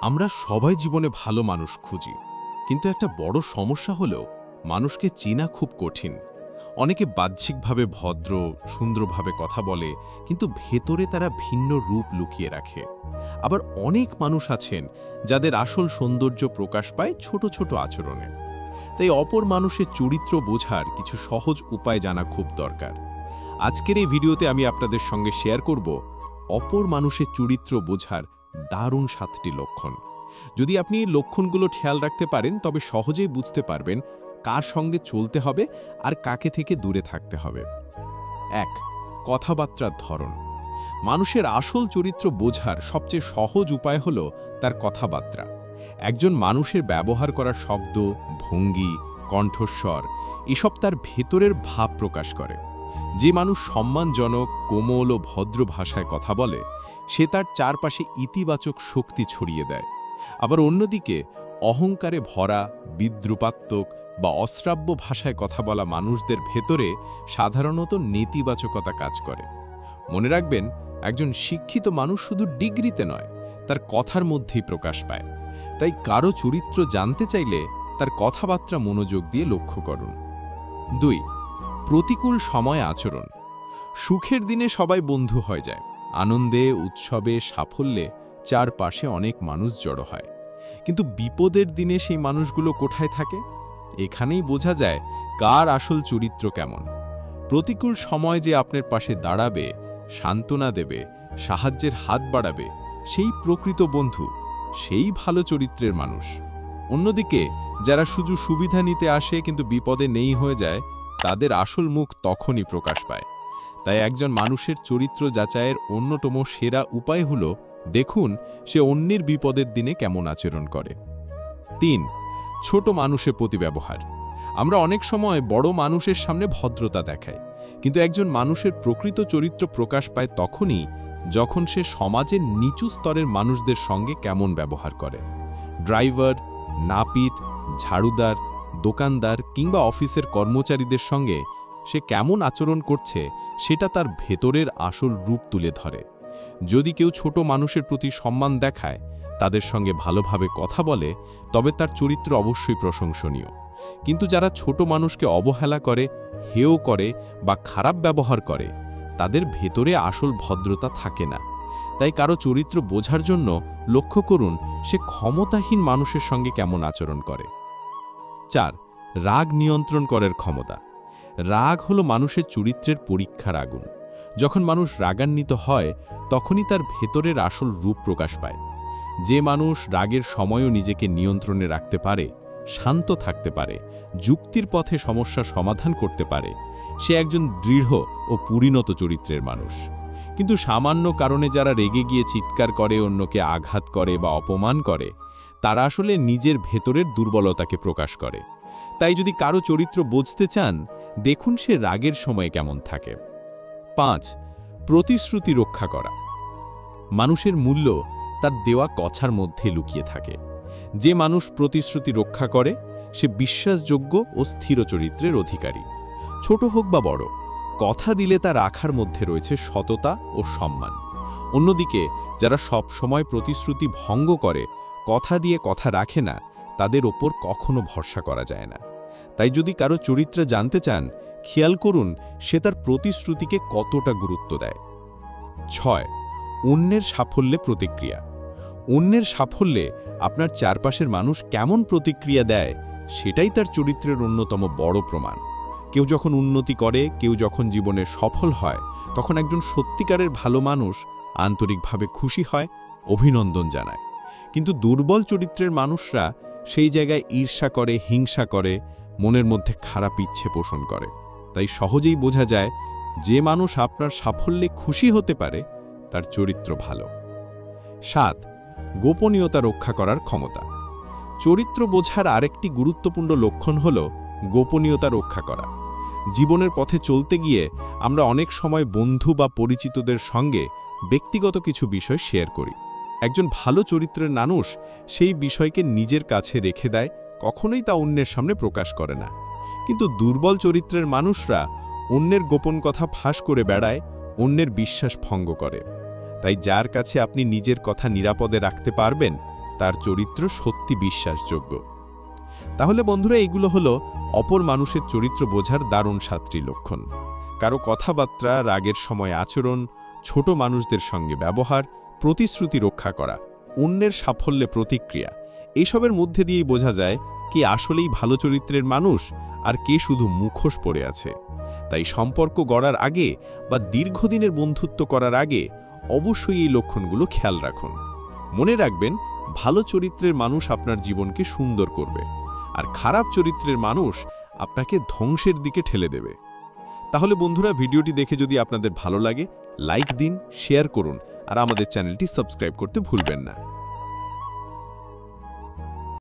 আমরা সবাই জীবনে ভালো মানুষ খুঁজি, কিন্তু একটা বড় সমস্যা হলো মানুষকে চেনা খুব কঠিন। অনেকে বাহ্যিকভাবে ভদ্র, সুন্দরভাবে কথা বলে, কিন্তু ভেতরে তারা ভিন্ন রূপ লুকিয়ে রাখে। আবার অনেক মানুষ আছেন যাদের আসল সৌন্দর্য প্রকাশ পায় ছোট ছোট আচরণে। তাই অপর মানুষের চরিত্র বোঝার কিছু সহজ উপায় জানা খুব দরকার। আজকের এই ভিডিওতে আমি আপনাদের সঙ্গে শেয়ার করব অপর মানুষের চরিত্র বোঝার দারুণ 7টি লক্ষণ। যদি আপনি এই লক্ষণগুলো খেয়াল রাখতে পারেন, তবে সহজেই বুঝতে পারবেন কার সঙ্গে চলতে হবে আর কাকে থেকে দূরে থাকতে হবে। 1. কথাবার্তার ধরন। মানুষের আসল চরিত্র বোঝার সবচেয়ে সহজ উপায় হল তার কথাবার্তা। একজন মানুষের ব্যবহার করা শব্দ, ভঙ্গি, কণ্ঠস্বর এসব তার ভেতরের ভাব প্রকাশ করে। যে মানুষ সম্মানজনক, কোমল ও ভদ্র ভাষায় কথা বলে, সে তার চারপাশে ইতিবাচক শক্তি ছড়িয়ে দেয়। আবার অন্যদিকে অহংকারে ভরা, বিদ্রুপাত্মক বা অশ্রাব্য ভাষায় কথা বলা মানুষদের ভেতরে সাধারণত নেতিবাচকতা কাজ করে। মনে রাখবেন, একজন শিক্ষিত মানুষ শুধু ডিগ্রিতে নয়, তার কথার মধ্যেই প্রকাশ পায়। তাই কারো চরিত্র জানতে চাইলে তার কথাবার্তা মনোযোগ দিয়ে লক্ষ্য করুন। 2. প্রতিকূল সময় আচরণ। সুখের দিনে সবাই বন্ধু হয়ে যায়, আনন্দে, উৎসবে, সাফল্যে চারপাশে অনেক মানুষ জড়ো হয়। কিন্তু বিপদের দিনে সেই মানুষগুলো কোথায় থাকে? এখানেই বোঝা যায় কার আসল চরিত্র কেমন। প্রতিকূল সময় যে আপনার পাশে দাঁড়াবে, সান্ত্বনা দেবে, সাহায্যের হাত বাড়াবে, সেই প্রকৃত বন্ধু, সেই ভালো চরিত্রের মানুষ। অন্যদিকে যারা শুধু সুবিধা নিতে আসে কিন্তু বিপদে নেই হয়ে যায়, তাদের আসল মুখ তখনই প্রকাশ পায়। তাই একজন মানুষের চরিত্র যাচাইয়ের অন্যতম সেরা উপায় হল দেখুন সে অন্যের বিপদের দিনে কেমন আচরণ করে। 3. ছোট মানুষের প্রতি ব্যবহার। আমরা অনেক সময় বড় মানুষের সামনে ভদ্রতা দেখাই, কিন্তু একজন মানুষের প্রকৃত চরিত্র প্রকাশ পায় তখনই যখন সে সমাজের নিচু স্তরের মানুষদের সঙ্গে কেমন ব্যবহার করে। ড্রাইভার, নাপিত, ঝাড়ুদার, দোকানদার কিংবা অফিসের কর্মচারীদের সঙ্গে সে কেমন আচরণ করছে, সেটা তার ভেতরের আসল রূপ তুলে ধরে। যদি কেউ ছোট মানুষের প্রতি সম্মান দেখায়, তাদের সঙ্গে ভালোভাবে কথা বলে, তবে তার চরিত্র অবশ্যই প্রশংসনীয়। কিন্তু যারা ছোট মানুষকে অবহেলা করে, হেয় করে বা খারাপ ব্যবহার করে, তাদের ভেতরে আসল ভদ্রতা থাকে না। তাই কারো চরিত্র বোঝার জন্য লক্ষ্য করুন সে ক্ষমতাহীন মানুষের সঙ্গে কেমন আচরণ করে। 4. রাগ নিয়ন্ত্রণ করার ক্ষমতা। রাগ হলো মানুষের চরিত্রের পরীক্ষার আগুন। যখন মানুষ রাগান্বিত হয়, তখনই তার ভেতরের আসল রূপ প্রকাশ পায়। যে মানুষ রাগের সময়ও নিজেকে নিয়ন্ত্রণে রাখতে পারে, শান্ত থাকতে পারে, যুক্তির পথে সমস্যা সমাধান করতে পারে, সে একজন দৃঢ় ও পরিণত চরিত্রের মানুষ। কিন্তু সামান্য কারণে যারা রেগে গিয়ে চিৎকার করে, অন্যকে আঘাত করে বা অপমান করে, তারা আসলে নিজের ভেতরের দুর্বলতাকে প্রকাশ করে। তাই যদি কারো চরিত্র বুঝতে চান, দেখুন সে রাগের সময় কেমন থাকে। 5. প্রতিশ্রুতি রক্ষা করা। মানুষের মূল্য তার দেওয়া কথার মধ্যে লুকিয়ে থাকে। যে মানুষ প্রতিশ্রুতি রক্ষা করে, সে বিশ্বাসযোগ্য ও স্থির চরিত্রের অধিকারী। ছোট হোক বা বড়, কথা দিলে তা রাখার মধ্যে রয়েছে সততা ও সম্মান। অন্যদিকে যারা সব সময় প্রতিশ্রুতি ভঙ্গ করে, কথা দিয়ে কথা রাখে না, তাদের ওপর কখনো ভরসা করা যায় না। তাই যদি কারো চরিত্র জানতে চান, খেয়াল করুন সে তার প্রতিশ্রুতিকে কতটা গুরুত্ব দেয়। 6. অন্যের সাফল্যে প্রতিক্রিয়া। অন্যের সাফল্যে আপনার চারপাশের মানুষ কেমন প্রতিক্রিয়া দেয়, সেটাই তার চরিত্রের অন্যতম বড় প্রমাণ। কেউ যখন উন্নতি করে, কেউ যখন জীবনে সফল হয়, তখন একজন সত্যিকারের ভালো মানুষ আন্তরিকভাবে খুশি হয়, অভিনন্দন জানায়। কিন্তু দুর্বল চরিত্রের মানুষরা সেই জায়গায় ঈর্ষা করে, হিংসা করে, মনের মধ্যে খারাপ ইচ্ছে পোষণ করে। তাই সহজেই বোঝা যায় যে মানুষ আপনার সাফল্যে খুশি হতে পারে, তার চরিত্র ভালো। 7. গোপনীয়তা রক্ষা করার ক্ষমতা। চরিত্র বোঝার আরেকটি গুরুত্বপূর্ণ লক্ষণ হল গোপনীয়তা রক্ষা করা। জীবনের পথে চলতে গিয়ে আমরা অনেক সময় বন্ধু বা পরিচিতদের সঙ্গে ব্যক্তিগত কিছু বিষয় শেয়ার করি। একজন ভালো চরিত্রের মানুষ সেই বিষয়কে নিজের কাছে রেখে দেয়, কখনোই তা অন্যের সামনে প্রকাশ করে না। কিন্তু দুর্বল চরিত্রের মানুষরা অন্যের গোপন কথা ফাঁস করে বেড়ায়, অন্যের বিশ্বাস ভঙ্গ করে। তাই যার কাছে আপনি নিজের কথা নিরাপদে রাখতে পারবেন, তার চরিত্র সত্যি বিশ্বাসযোগ্য। তাহলে বন্ধুরা, এগুলো হলো অপর মানুষের চরিত্র বোঝার দারুণ 7টি লক্ষণ। কারো কথাবার্তা, রাগের সময় আচরণ, ছোট মানুষদের সঙ্গে ব্যবহার, প্রতিশ্রুতি রক্ষা করা, অন্যের সাফল্যে প্রতিক্রিয়া, এসবের মধ্যে দিয়েই বোঝা যায় কে আসলেই ভালো চরিত্রের মানুষ আর কে শুধু মুখোশ পড়ে আছে। তাই সম্পর্ক গড়ার আগে বা দীর্ঘদিনের বন্ধুত্ব করার আগে অবশ্যই এই লক্ষণগুলো খেয়াল রাখুন। মনে রাখবেন, ভালো চরিত্রের মানুষ আপনার জীবনকে সুন্দর করবে, আর খারাপ চরিত্রের মানুষ আপনাকে ধ্বংসের দিকে ঠেলে দেবে। তাহলে বন্ধুরা, ভিডিওটি দেখে যদি আপনাদের ভালো লাগে, লাইক দিন, শেয়ার করুন আর আমাদের চ্যানেলটি সাবস্ক্রাইব করতে ভুলবেন না।